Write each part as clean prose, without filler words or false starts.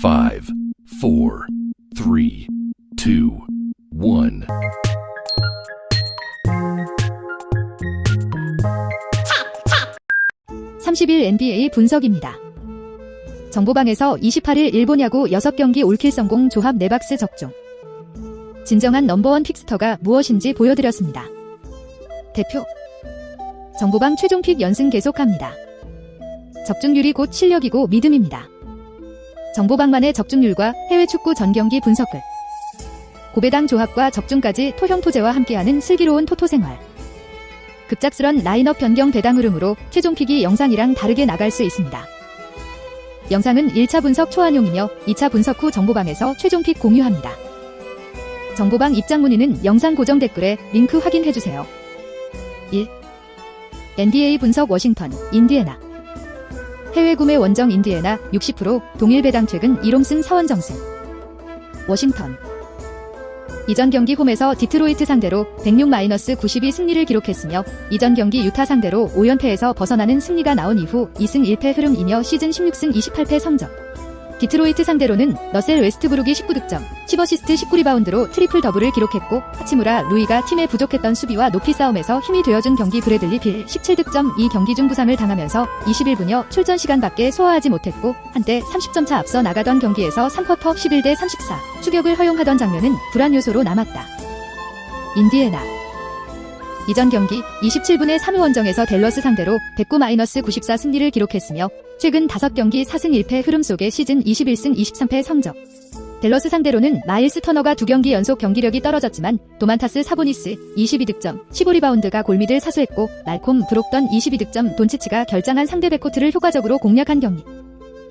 5, 4, 3, 2, 1. 30일 NBA 분석입니다. 정보방에서 28일 일본 야구 6경기 올킬 성공 조합 4박스 적중. 진정한 넘버원 픽스터가 무엇인지 보여드렸습니다. 대표 정보방 최종 픽 연승 계속합니다. 적중률이 곧 실력이고 믿음입니다. 정보방만의 적중률과 해외 축구 전경기 분석을 고배당 조합과 적중까지 토형 토제와 함께하는 슬기로운 토토 생활. 급작스런 라인업 변경 배당 흐름으로 최종 픽이 영상이랑 다르게 나갈 수 있습니다. 영상은 1차 분석 초안용이며 2차 분석 후 정보방에서 최종 픽 공유합니다. 정보방 입장 문의는 영상 고정 댓글에 링크 확인해주세요. 1. NBA 분석 워싱턴, 인디애나. 해외 구매 원정 인디애나 60%, 동일 배당 최근 1홈승 4원정승. 워싱턴. 이전 경기 홈에서 디트로이트 상대로 106-92 승리를 기록했으며 이전 경기 유타 상대로 5연패에서 벗어나는 승리가 나온 이후 2승 1패 흐름이며 시즌 16승 28패 성적. 디트로이트 상대로는 러셀 웨스트브룩이 19득점, 10어시스트 19리바운드로 트리플 더블을 기록했고 하치무라 루이가 팀의 부족했던 수비와 높이 싸움에서 힘이 되어준 경기. 브래들리 빌 17득점. 이 경기 중 부상을 당하면서 21분여 출전 시간밖에 소화하지 못했고 한때 30점 차 앞서 나가던 경기에서 3쿼터 11대 34 추격을 허용하던 장면은 불안 요소로 남았다. 인디애나. 이전 경기 27분의 3회 원정에서 댈러스 상대로 109-94 승리를 기록했으며 최근 5경기 4승 1패 흐름 속에 시즌 21승 23패 성적. 댈러스 상대로는 마일스 터너가 2경기 연속 경기력이 떨어졌지만 도만타스 사보니스 22득점, 15리바운드가 골밑을 사수했고 말콤 브록던 22득점, 돈치치가 결장한 상대 백코트를 효과적으로 공략한 경기.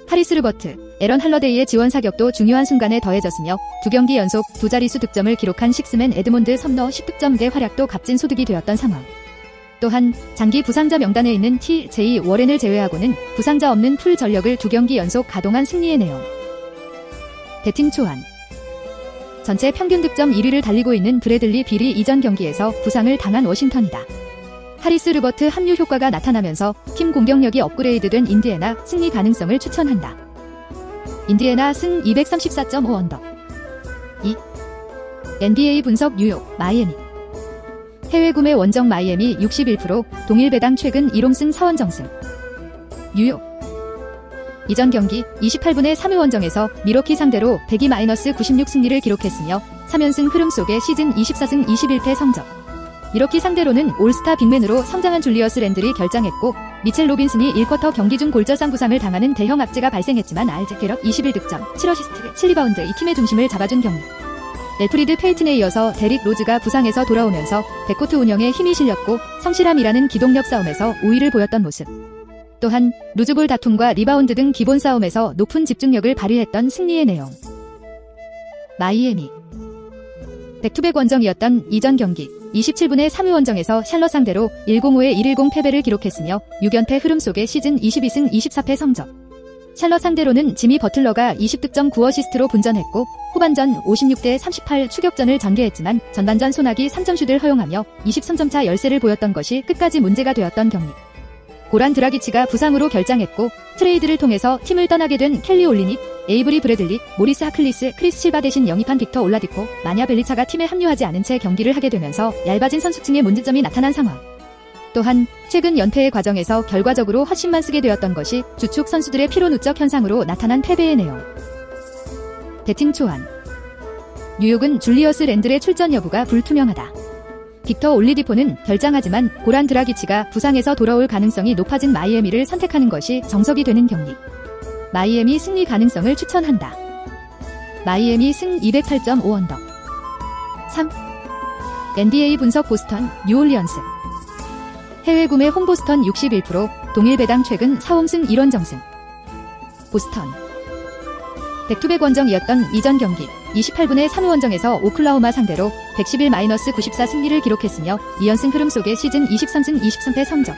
카리스 르버트, 에런 할러데이의 지원 사격도 중요한 순간에 더해졌으며 2경기 연속 2자릿수 득점을 기록한 식스맨 에드몬드 섬너 10득점의 활약도 값진 소득이 되었던 상황. 또한 장기 부상자 명단에 있는 T.J. 워렌을 제외하고는 부상자 없는 풀 전력을 2경기 연속 가동한 승리의 내용. 배팅 초안. 전체 평균 득점 1위를 달리고 있는 브래들리 빌이 이전 경기에서 부상을 당한 워싱턴이다. 카리스 르버트 합류 효과가 나타나면서 팀 공격력이 업그레이드된 인디애나 승리 가능성을 추천한다. 인디애나 승 234.5 언더. 2. NBA 분석 뉴욕, 마이애미. 해외 구매 원정 마이애미 61%, 동일 배당 최근 1홈승 4원정승. 뉴욕. 이전 경기 28분의 3회 원정에서 미러키 상대로 102-96 승리를 기록했으며 3연승 흐름 속에 시즌 24승 21패 성적. 미러키 상대로는 올스타 빅맨으로 성장한 줄리어스 랜들이 결장했고 미첼 로빈슨이 1쿼터 경기 중 골절상 부상을 당하는 대형 악재가 발생했지만 알즈 캐럿 21득점, 7어시스트, 7리바운드 이 팀의 중심을 잡아준 경기. 엘프리드 페이튼에 이어서 데릭 로즈가 부상에서 돌아오면서 백코트 운영에 힘이 실렸고 성실함이라는 기동력 싸움에서 우위를 보였던 모습. 또한 루즈볼 다툼과 리바운드 등 기본 싸움에서 높은 집중력을 발휘했던 승리의 내용. 마이애미. 백투백 원정이었던 이전 경기 27분의 3회 원정에서 샬럿 상대로 105의 110 패배를 기록했으며 6연패 흐름 속에 시즌 22승 24패 성적. 샬럿 상대로는 지미 버틀러가 20득점 9어시스트로 분전했고 후반전 56대 38 추격전을 전개했지만 전반전 소나기 3점슛을 허용하며 23점 차 열세를 보였던 것이 끝까지 문제가 되었던 경기. 고란 드라기치가 부상으로 결장했고 트레이드를 통해서 팀을 떠나게 된 켈리 올리닉, 에이브리 브래들리, 모리스 하클리스, 크리스 실바 대신 영입한 빅터 올라디포, 마냐 벨리차가 팀에 합류하지 않은 채 경기를 하게 되면서 얇아진 선수층의 문제점이 나타난 상황. 또한 최근 연패의 과정에서 결과적으로 헛심만 쓰게 되었던 것이 주축 선수들의 피로 누적 현상으로 나타난 패배의 내용. 배팅 초안. 뉴욕은 줄리어스 랜들의 출전 여부가 불투명하다. 빅터 올리디포는 결장하지만 고란 드라기치가 부상에서 돌아올 가능성이 높아진 마이애미를 선택하는 것이 정석이 되는 경기. 마이애미 승리 가능성을 추천한다. 마이애미 승 208.5 언더. 3. NBA 분석 보스턴, 뉴올리언스. 해외 구매 홈보스턴 61%, 동일 배당 최근 4홈승 1원정승. 보스턴. 백투백 원정이었던 이전 경기 28분의 3회 원정에서 오클라호마 상대로 111-94 승리를 기록했으며 2연승 흐름 속에 시즌 23승 23패 성적.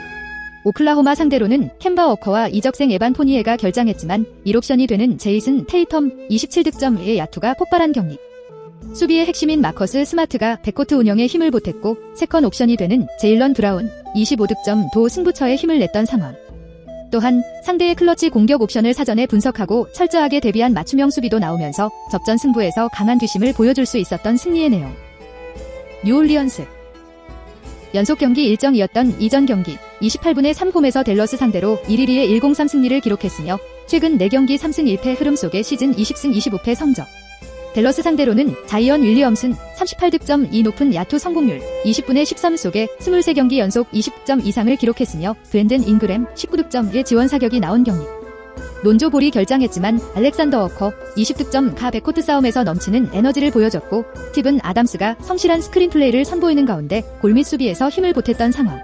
오클라호마 상대로는 캔바 워커와 이적생 에반 포니에가 결장했지만 1옵션이 되는 제이슨 테이텀 27득점의 야투가 폭발한 경기. 수비의 핵심인 마커스 스마트가 백코트 운영에 힘을 보탰고 세컨 옵션이 되는 제일런 브라운 25득점 도 승부처에 힘을 냈던 상황. 또한 상대의 클러치 공격 옵션을 사전에 분석하고 철저하게 대비한 맞춤형 수비도 나오면서 접전 승부에서 강한 뒷심을 보여줄 수 있었던 승리의 내용. 뉴올리언스 연속 경기 일정이었던 이전 경기 28분의 3홈에서 댈러스 상대로 1-1의 1-0-3 승리를 기록했으며 최근 4경기 3승 1패 흐름 속에 시즌 20승 25패 성적. 댈러스 상대로는 자이언 윌리엄슨 38득점 이 높은 야투 성공률 20분의 13 속에 23경기 연속 20득점 이상을 기록했으며 브랜든 잉그램 19득점의 지원 사격이 나온 경기. 논조 볼이 결장했지만 알렉산더 워커 20득점 가 백코트 싸움에서 넘치는 에너지를 보여줬고 스티븐 아담스가 성실한 스크린 플레이를 선보이는 가운데 골밑 수비에서 힘을 보탰던 상황.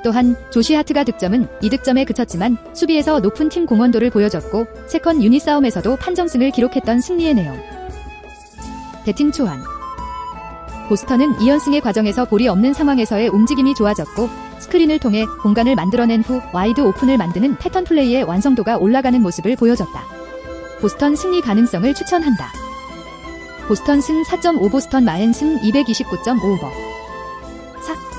또한 조시 하트가 득점은 2득점에 그쳤지만 수비에서 높은 팀 공헌도를 보여줬고 세컨 유닛 싸움에서도 판정승을 기록했던 승리의 내용. 배팅 초안 보스턴은 2연승의 과정에서 볼이 없는 상황에서의 움직임이 좋아졌고 스크린을 통해 공간을 만들어낸 후 와이드 오픈을 만드는 패턴 플레이의 완성도가 올라가는 모습을 보여줬다. 보스턴 승리 가능성을 추천한다. 보스턴 승 4.5 보스턴 마엔 승 229.5 오버 4.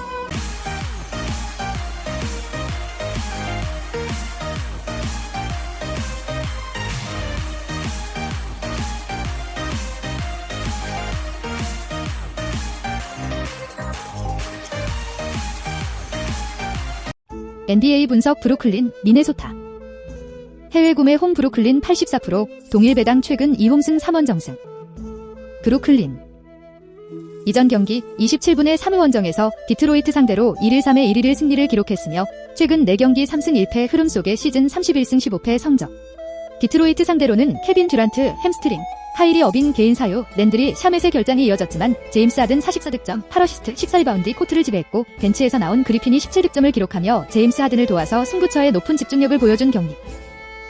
NBA 분석 브루클린, 미네소타. 해외 구매 홈 브루클린 84%, 동일 배당 최근 2홈승 3원정승. 브루클린. 이전 경기 27분의 3원정에서 디트로이트 상대로 1-3의 1-1 승리를 기록했으며 최근 4경기 3승 1패 흐름 속에 시즌 31승 15패 성적. 디트로이트 상대로는 케빈 듀란트, 햄스트링, 카이리 어빙 개인 사유, 랜드리, 샤멧의 결장이 이어졌지만 제임스 하든 44득점, 8어시스트, 14리바운드 코트를 지배했고 벤치에서 나온 그리핀이 17득점을 기록하며 제임스 하든을 도와서 승부처의 높은 집중력을 보여준 경기.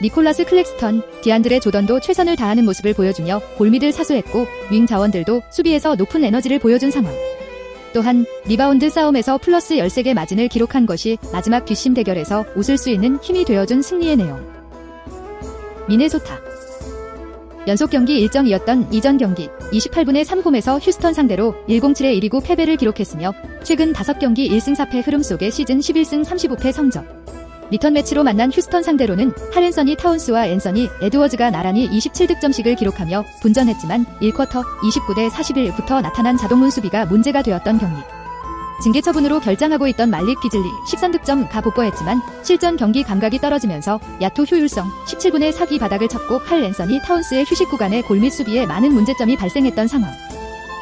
니콜라스 클렉스턴, 디안드레 조던도 최선을 다하는 모습을 보여주며 골밑을 사수했고 윙 자원들도 수비에서 높은 에너지를 보여준 상황. 또한 리바운드 싸움에서 플러스 13개 마진을 기록한 것이 마지막 뒷심 대결에서 웃을 수 있는 힘이 되어준 승리의 내용. 미네소타 연속 경기 일정이었던 이전 경기 28분의 3홈에서 휴스턴 상대로 107의 1-2 패배를 기록했으며 최근 5경기 1승 4패 흐름 속에 시즌 11승 35패 성적. 리턴 매치로 만난 휴스턴 상대로는 할앤서니 타운스와 앤서니 에드워즈가 나란히 27득점씩을 기록하며 분전했지만 1쿼터 29대 41부터 나타난 자동문 수비가 문제가 되었던 경기. 징계 처분으로 결장하고 있던 말릭 비즐리 13득점 가 복구했지만 실전 경기 감각이 떨어지면서 야투 효율성 17분의 4기 바닥을 쳤고 할 앤서니 타운스의 휴식 구간에 골밑 수비에 많은 문제점이 발생했던 상황.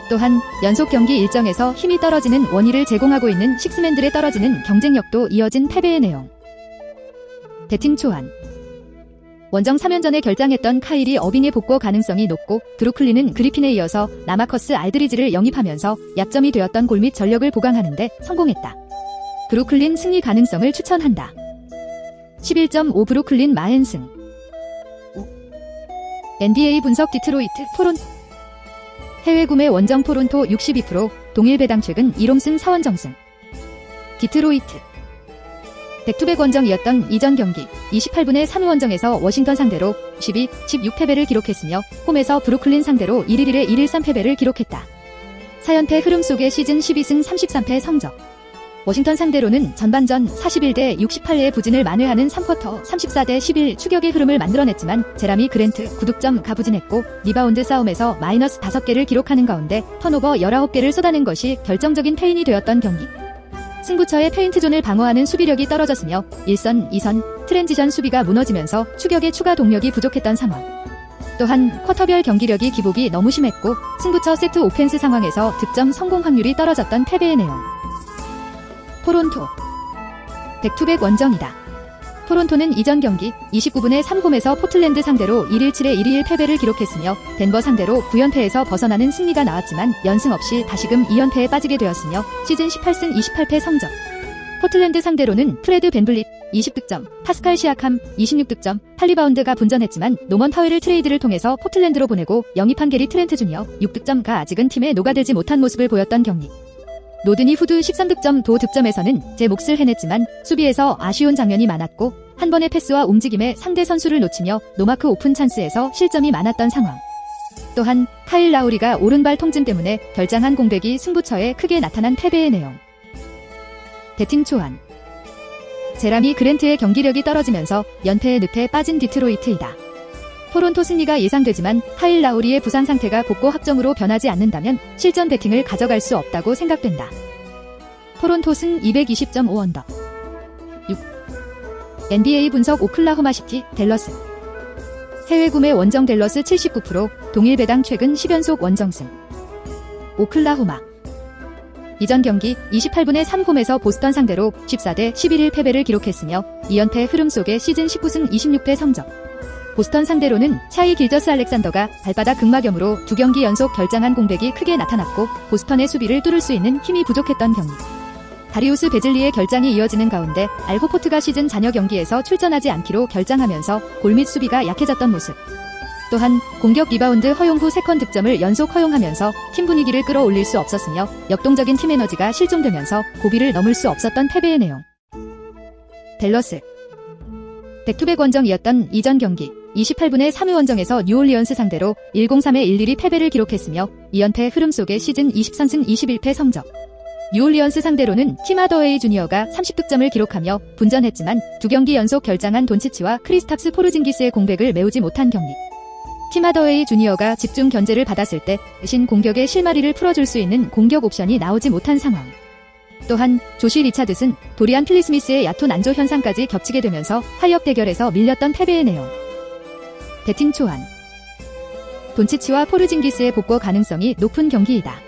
또한 연속 경기 일정에서 힘이 떨어지는 원인을 제공하고 있는 식스맨들에 떨어지는 경쟁력도 이어진 패배의 내용. 배팅 초안 원정 3연전에 결장했던 카이리 어빙의 복구 가능성이 높고 브루클린은 그리핀에 이어서 라마커스 알드리지를 영입하면서 약점이 되었던 골밑 전력을 보강하는 데 성공했다. 브루클린 승리 가능성을 추천한다. 11.5 브루클린 마헨승. NBA 분석 디트로이트 토론토 해외 구매 원정 토론토 62%, 동일 배당 최근 1홈승 4원정승. 디트로이트 백투백 원정이었던 이전 경기 28분의 3원정에서 워싱턴 상대로 12, 16패배를 기록했으며 홈에서 브루클린 상대로 1-1의 1-1-3 패배를 기록했다. 4연패 흐름 속에 시즌 12승 33패 성적. 워싱턴 상대로는 전반전 41대 68의 부진을 만회하는 3쿼터 34대 11 추격의 흐름을 만들어냈지만 제라미 그랜트 9득점 가부진했고 리바운드 싸움에서 마이너스 5개를 기록하는 가운데 턴오버 19개를 쏟아낸 것이 결정적인 패인이 되었던 경기. 승부처의 페인트존을 방어하는 수비력이 떨어졌으며 1선, 2선, 트랜지션 수비가 무너지면서 추격의 추가 동력이 부족했던 상황. 또한 쿼터별 경기력이 기복이 너무 심했고 승부처 세트 오펜스 상황에서 득점 성공 확률이 떨어졌던 패배의 내용. 토론토 백투백 원정이다. 토론토는 이전 경기 29분의 3홈에서 포틀랜드 상대로 1-7의 1-1 패배를 기록했으며 덴버 상대로 9연패에서 벗어나는 승리가 나왔지만 연승 없이 다시금 2연패에 빠지게 되었으며 시즌 18승 28패 성적. 포틀랜드 상대로는 프레드 벤블릿 20득점, 파스칼 시아캄 26득점, 8리바운드가 분전했지만 노먼 파웰을 트레이드를 통해서 포틀랜드로 보내고 영입한 게리 트렌트 주니어 6득점가 아직은 팀에 녹아들지 못한 모습을 보였던 경기. 노드니 후드 13득점 도 득점에서는 제 몫을 해냈지만 수비에서 아쉬운 장면이 많았고 한 번의 패스와 움직임에 상대 선수를 놓치며 노마크 오픈 찬스에서 실점이 많았던 상황. 또한 카일 라우리가 오른발 통증 때문에 결장한 공백이 승부처에 크게 나타난 패배의 내용. 배팅 초안 제라미 그랜트의 경기력이 떨어지면서 연패의 늪에 빠진 디트로이트이다. 토론토 승리가 예상되지만 카일 라우리의 부상 상태가 복고 확정으로 변하지 않는다면 실전 배팅을 가져갈 수 없다고 생각된다. 토론토 승 220.5언더. 6. NBA 분석 오클라호마 시티, 댈러스. 해외 구매 원정 댈러스 79%, 동일 배당 최근 10연속 원정승. 오클라호마. 이전 경기 28분의 3홈에서 보스턴 상대로 14대 11일 패배를 기록했으며 2연패 흐름 속에 시즌 19승 26패 성적. 보스턴 상대로는 샤이 길저스 알렉산더가 발바닥 극막염으로 2경기 연속 결장한 공백이 크게 나타났고 보스턴의 수비를 뚫을 수 있는 힘이 부족했던 경기. 다리우스 베즐리의 결장이 이어지는 가운데 알 호포트가 시즌 잔여 경기에서 출전하지 않기로 결장하면서 골 및 수비가 약해졌던 모습. 또한 공격 리바운드 허용 후 세컨 득점을 연속 허용하면서 팀 분위기를 끌어올릴 수 없었으며 역동적인 팀 에너지가 실종되면서 고비를 넘을 수 없었던 패배의 내용. 댈러스. 백투백 원정이었던 이전 경기 28분의 3회 원정에서 뉴올리언스 상대로 103의 11위 패배를 기록했으며 2연패 흐름 속에 시즌 23승 21패 성적. 뉴올리언스 상대로는 팀 하더웨이 주니어가 30득점을 기록하며 분전했지만 2경기 연속 결장한 돈치치와 크리스탑스 포르징기스의 공백을 메우지 못한 경기. 팀 하더웨이 주니어가 집중 견제를 받았을 때 대신 공격의 실마리를 풀어줄 수 있는 공격 옵션이 나오지 못한 상황. 또한 조시 리차드슨, 도리안 필리스미스의 야투 난조 현상까지 겹치게 되면서 타이업 대결에서 밀렸던 패배의 내용. 배팅 초안. 돈치치와 포르징기스의 복구 가능성이 높은 경기이다.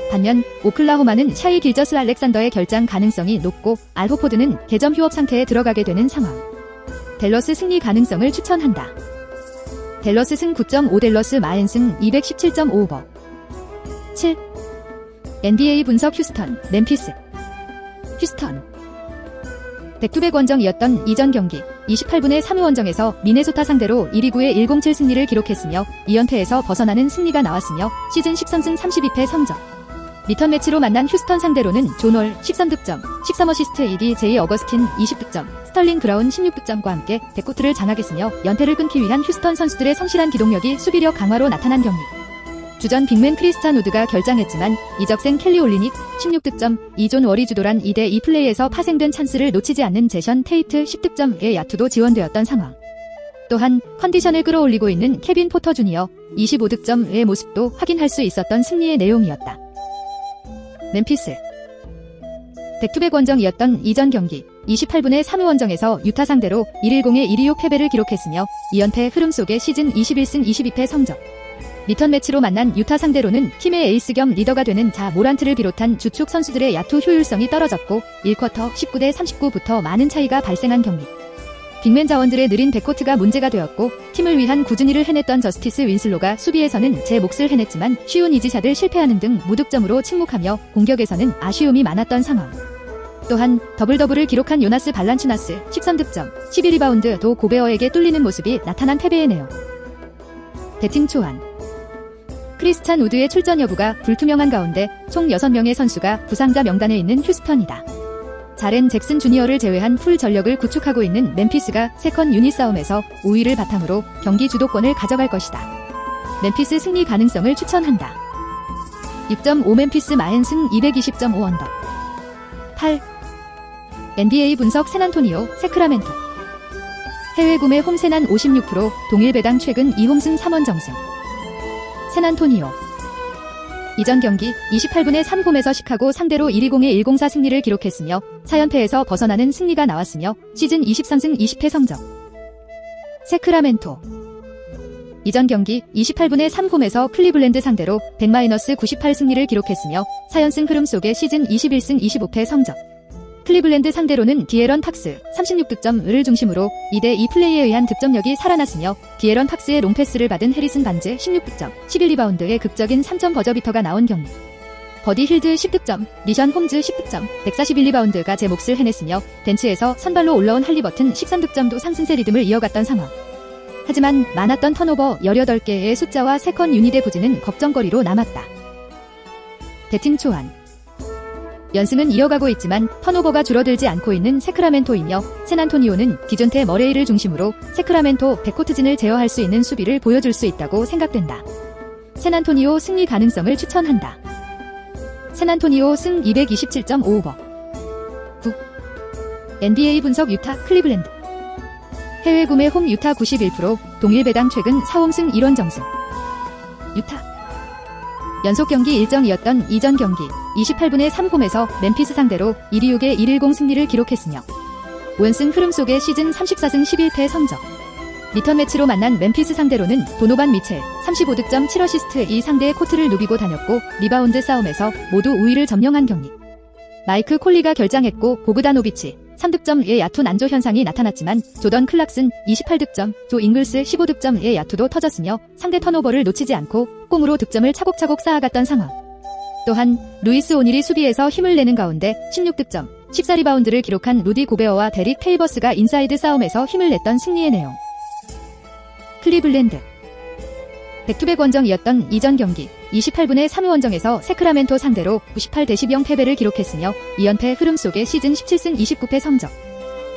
반면 오클라호마는 샤이 길저스 알렉산더의 결장 가능성이 높고 알 호포드는 개점 휴업 상태에 들어가게 되는 상황. 댈러스 승리 가능성을 추천한다. 댈러스 승 9.5 댈러스 마앤승 217.5오버. 7. NBA 분석 휴스턴, 멤피스. 휴스턴. 백투백 원정이었던 이전 경기 28분의 3회 원정에서 미네소타 상대로 1-2-9의 107 승리를 기록했으며 2연패에서 벗어나는 승리가 나왔으며 시즌 13승 32패 성적. 리턴 매치로 만난 휴스턴 상대로는 존 월 13득점, 13어시스트 ED-J 어거스틴 20득점, 스털링 브라운 16득점과 함께 백코트를 장악했으며 연패를 끊기 위한 휴스턴 선수들의 성실한 기동력이 수비력 강화로 나타난 경기. 주전 빅맨 크리스찬 우드가 결장했지만 이적생 켈리 올리닉 16득점, 이존 월이 주도란 2대2 플레이에서 파생된 찬스를 놓치지 않는 제션 테이트 10득점의 야투도 지원되었던 상황. 또한 컨디션을 끌어올리고 있는 케빈 포터 주니어 25득점의 모습도 확인할 수 있었던 승리의 내용이었다. 멤피스. 백투백 원정이었던 이전 경기 28분의 3회 원정에서 유타 상대로 1-10의 1-2-6 패배를 기록했으며 2연패 흐름 속에 시즌 21승 22패 성적. 리턴 매치로 만난 유타 상대로는 팀의 에이스 겸 리더가 되는 자 모란트를 비롯한 주축 선수들의 야투 효율성이 떨어졌고 1쿼터 19대 39부터 많은 차이가 발생한 경기. 빅맨 자원들의 느린 백코트가 문제가 되었고 팀을 위한 꾸준히를 해냈던 저스티스 윈슬로가 수비에서는 제 몫을 해냈지만 쉬운 이지샷을 실패하는 등 무득점으로 침묵하며 공격에서는 아쉬움이 많았던 상황. 또한 더블더블을 기록한 요나스 발란추나스 13득점, 12리바운드도 고베어에게 뚫리는 모습이 나타난 패배의 내용. 배팅 초안. 크리스찬 우드의 출전 여부가 불투명한 가운데 총 6명의 선수가 부상자 명단에 있는 휴스턴이다. 자렌 잭슨 주니어를 제외한 풀 전력을 구축하고 있는 멤피스가 세컨 유닛 싸움에서 5위를 바탕으로 경기 주도권을 가져갈 것이다. 멤피스 승리 가능성을 추천한다. 6.5 멤피스 마앤승 220.5언더. 8. NBA 분석 샌안토니오, 세크라멘토. 해외 구매 홈 세난 56%, 동일 배당 최근 2홈승 3원정승. 샌안토니오. 이전 경기 28분의 3홈에서 시카고 상대로 1-20의 104 승리를 기록했으며 4연패에서 벗어나는 승리가 나왔으며 시즌 23승 20패 성적. 세크라멘토. 이전 경기 28분의 3홈에서 클리블랜드 상대로 100-98 승리를 기록했으며 4연승 흐름 속에 시즌 21승 25패 성적. 클리블랜드 상대로는 디에런 팍스 36득점을 중심으로 2대2 플레이에 의한 득점력이 살아났으며 디에런 팍스의 롱패스를 받은 해리슨 반즈 16득점, 11리바운드의 극적인 3점 버저비터가 나온 경기. 버디 힐드 10득점, 리션 홈즈 10득점, 141리바운드가 제 몫을 해냈으며 벤치에서 선발로 올라온 할리버튼 13득점도 상승세 리듬을 이어갔던 상황. 하지만 많았던 턴오버 18개의 숫자와 세컨 유닛의 부진은 걱정거리로 남았다. 배팅 초안. 연승은 이어가고 있지만 턴오버가 줄어들지 않고 있는 세크라멘토이며 샌안토니오는 기존태 머레이를 중심으로 세크라멘토 백코트진을 제어할 수 있는 수비를 보여줄 수 있다고 생각된다. 샌안토니오 승리 가능성을 추천한다. 샌안토니오 승 227.5오버. 9. NBA 분석 유타 클리블랜드. 해외 구매 홈 유타 91%, 동일 배당 최근 4홈승 1원 정승. 유타. 연속 경기 일정이었던 이전 경기 28분의 3홈에서 멤피스 상대로 1위 6의 110 승리를 기록했으며 5연승 흐름 속의 시즌 34승 11패 성적. 리턴 매치로 만난 멤피스 상대로는 도노반 미첼 35득점 7어시스트 이 상대의 코트를 누비고 다녔고 리바운드 싸움에서 모두 우위를 점령한 경기. 마이크 콜리가 결장했고 보그다노비치 3득점의 야투 난조 현상이 나타났지만 조던 클락슨 28득점, 조 잉글스 15득점의 야투도 터졌으며 상대 턴오버를 놓치지 않고 꽁으로 득점을 차곡차곡 쌓아갔던 상황. 또한 루이스 오닐이 수비에서 힘을 내는 가운데 16득점, 14리바운드를 기록한 루디 고베어와 데릭 페이버스가 인사이드 싸움에서 힘을 냈던 승리의 내용. 클리블랜드. 백투백 원정이었던 이전 경기 28분의 3회 원정에서 세크라멘토 상대로 98대10 패배를 기록했으며 2연패 흐름 속의 시즌 17승 29패 성적.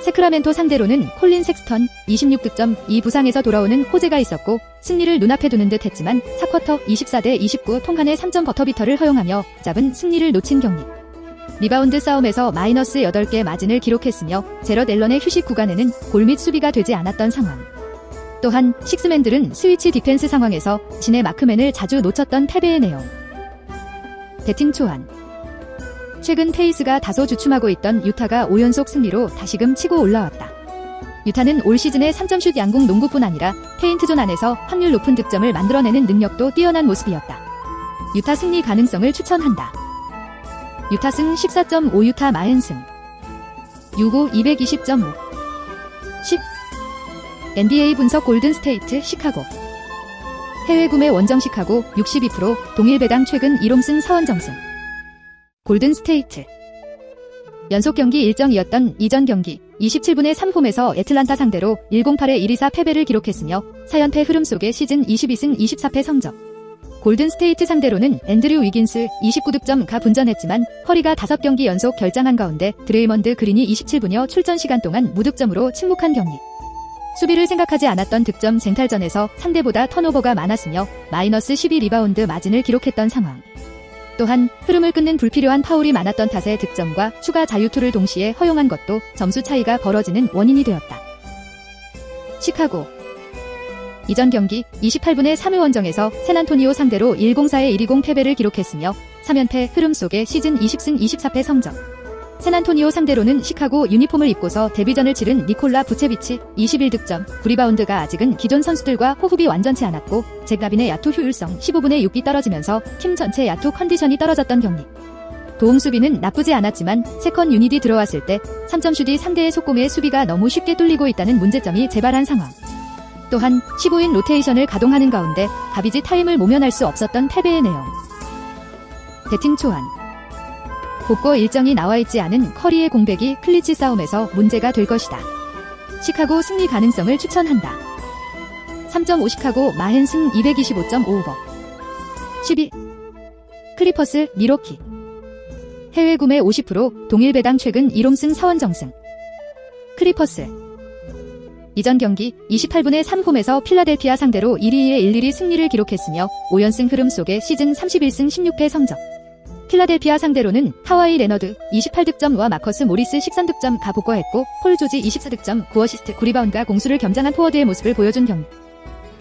세크라멘토 상대로는 콜린 섹스턴 26득점, 이 부상에서 돌아오는 호재가 있었고 승리를 눈앞에 두는 듯 했지만 4쿼터 24대29 통한의 3점 버터비터를 허용하며 짧은 승리를 놓친 경기. 리바운드 싸움에서 마이너스 8개 마진을 기록했으며 제럿 앨런의 휴식 구간에는 골 및 수비가 되지 않았던 상황. 또한 식스맨들은 스위치 디펜스 상황에서 진의 마크맨을 자주 놓쳤던 패배의 내용. 배팅 초안. 최근 페이스가 다소 주춤하고 있던 유타가 5연속 승리로 다시금 치고 올라왔다. 유타는 올 시즌의 3점슛 양궁 농구뿐 아니라 페인트존 안에서 확률 높은 득점을 만들어내는 능력도 뛰어난 모습이었다. 유타 승리 가능성을 추천한다. 유타승 14.5 유타 마흔승. 유고 220.5. 10. NBA 분석 골든스테이트 시카고. 해외 구매 원정 시카고 62%, 동일 배당 최근 1홈승 4원정승. 골든스테이트. 연속 경기 일정이었던 이전 경기 27분의 3홈에서 애틀란타 상대로 108의 124 패배를 기록했으며 4연패 흐름 속의 시즌 22승 24패 성적. 골든스테이트 상대로는 앤드류 위긴스 29득점가 분전했지만 커리가 5경기 연속 결장한 가운데 드레이먼드 그린이 27분여 출전 시간 동안 무득점으로 침묵한 경기. 수비를 생각하지 않았던 득점 쟁탈전에서 상대보다 턴오버가 많았으며 마이너스 12리바운드 마진을 기록했던 상황. 또한 흐름을 끊는 불필요한 파울이 많았던 탓에 득점과 추가 자유투를 동시에 허용한 것도 점수 차이가 벌어지는 원인이 되었다. 시카고. 이전 경기 28분의 3회 원정에서 샌안토니오 상대로 104의 120 패배를 기록했으며 3연패 흐름 속의 시즌 20승 24패 성적. 샌안토니오 상대로는 시카고 유니폼을 입고서 데뷔전을 치른 니콜라 부체비치 21득점, 9리바운드가 아직은 기존 선수들과 호흡이 완전치 않았고 잭 라빈의 야투 효율성 15분의 6이 떨어지면서 팀 전체 야투 컨디션이 떨어졌던 경기. 도움 수비는 나쁘지 않았지만 세컨 유닛이 들어왔을 때 3점슛이 상대의 속공에 수비가 너무 쉽게 뚫리고 있다는 문제점이 재발한 상황. 또한 15인 로테이션을 가동하는 가운데 가비지 타임을 모면할 수 없었던 패배의 내용. 배팅 초안. 복고 일정이 나와있지 않은 커리의 공백이 클리치 싸움에서 문제가 될 것이다. 시카고 승리 가능성을 추천한다. 3.5 시카고 마흔승 225.5오버. 12. 크리퍼스 미로키. 해외 구매 50%, 동일 배당 최근 1홈승 4원정승. 크리퍼스. 이전 경기 28분의 3홈에서 필라델피아 상대로 1위의 1-1위 승리를 기록했으며 5연승 흐름 속의 시즌 31승 16패 성적. 필라델피아 상대로는 하와이 레너드 28득점과 마커스 모리스 13득점가 복거했고 폴 조지 24득점 9어시스트 9리바운드가 공수를 겸장한 포워드의 모습을 보여준 경기.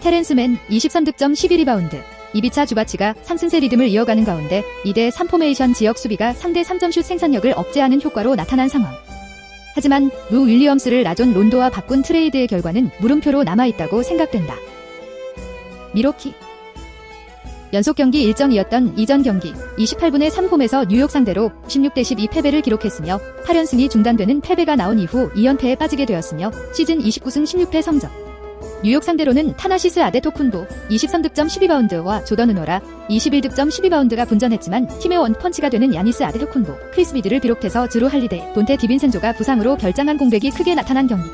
테렌스 맨 23득점 12리바운드. 이비차 주바치가 상승세 리듬을 이어가는 가운데 2대3 포메이션 지역 수비가 상대 3점슛 생산력을 억제하는 효과로 나타난 상황. 하지만 루 윌리엄스를 라존 론도와 바꾼 트레이드의 결과는 물음표로 남아있다고 생각된다. 미로키. 연속 경기 일정이었던 이전 경기 28분의 3홈에서 뉴욕 상대로 16대12 패배를 기록했으며 8연승이 중단되는 패배가 나온 이후 2연패에 빠지게 되었으며 시즌 29승 16패 성적. 뉴욕 상대로는 타나시스 아데토쿤보 23득점 12바운드와 조던 은호라 21득점 12바운드가 분전했지만 팀의 원펀치가 되는 야니스 아데토쿤보, 크리스 비드를 비롯해서 드루 할리데이, 돈테 디빈센조가 부상으로 결장한 공백이 크게 나타난 경기.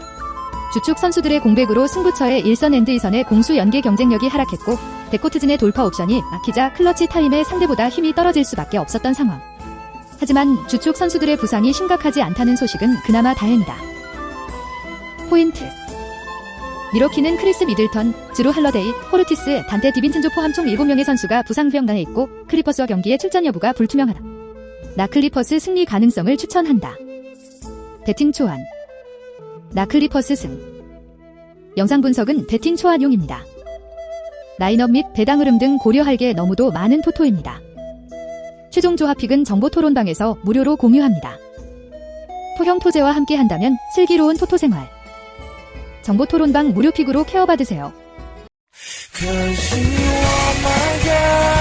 주축 선수들의 공백으로 승부처의 1선 엔드 2선의 공수 연계 경쟁력이 하락했고 데코트진의 돌파 옵션이 막히자 클러치 타임에 상대보다 힘이 떨어질 수밖에 없었던 상황. 하지만 주축 선수들의 부상이 심각하지 않다는 소식은 그나마 다행이다. 포인트. 미러키는 크리스 미들턴, 드루 할러데이, 호르티스, 단테 디빈첸조 포함 총 7명의 선수가 부상 명단에 있고 클리퍼스와 경기의 출전 여부가 불투명하다. 나 클리퍼스 승리 가능성을 추천한다. 배팅 초안. 나클리퍼스 승. 영상 분석은 배팅 초안용입니다. 라인업 및 배당 흐름 등 고려할 게 너무도 많은 토토입니다. 최종 조합픽은 정보 토론방에서 무료로 공유합니다. 토형 토제와 함께 한다면 슬기로운 토토 생활. 정보 토론방 무료픽으로 케어받으세요. 'Cause you are my girl.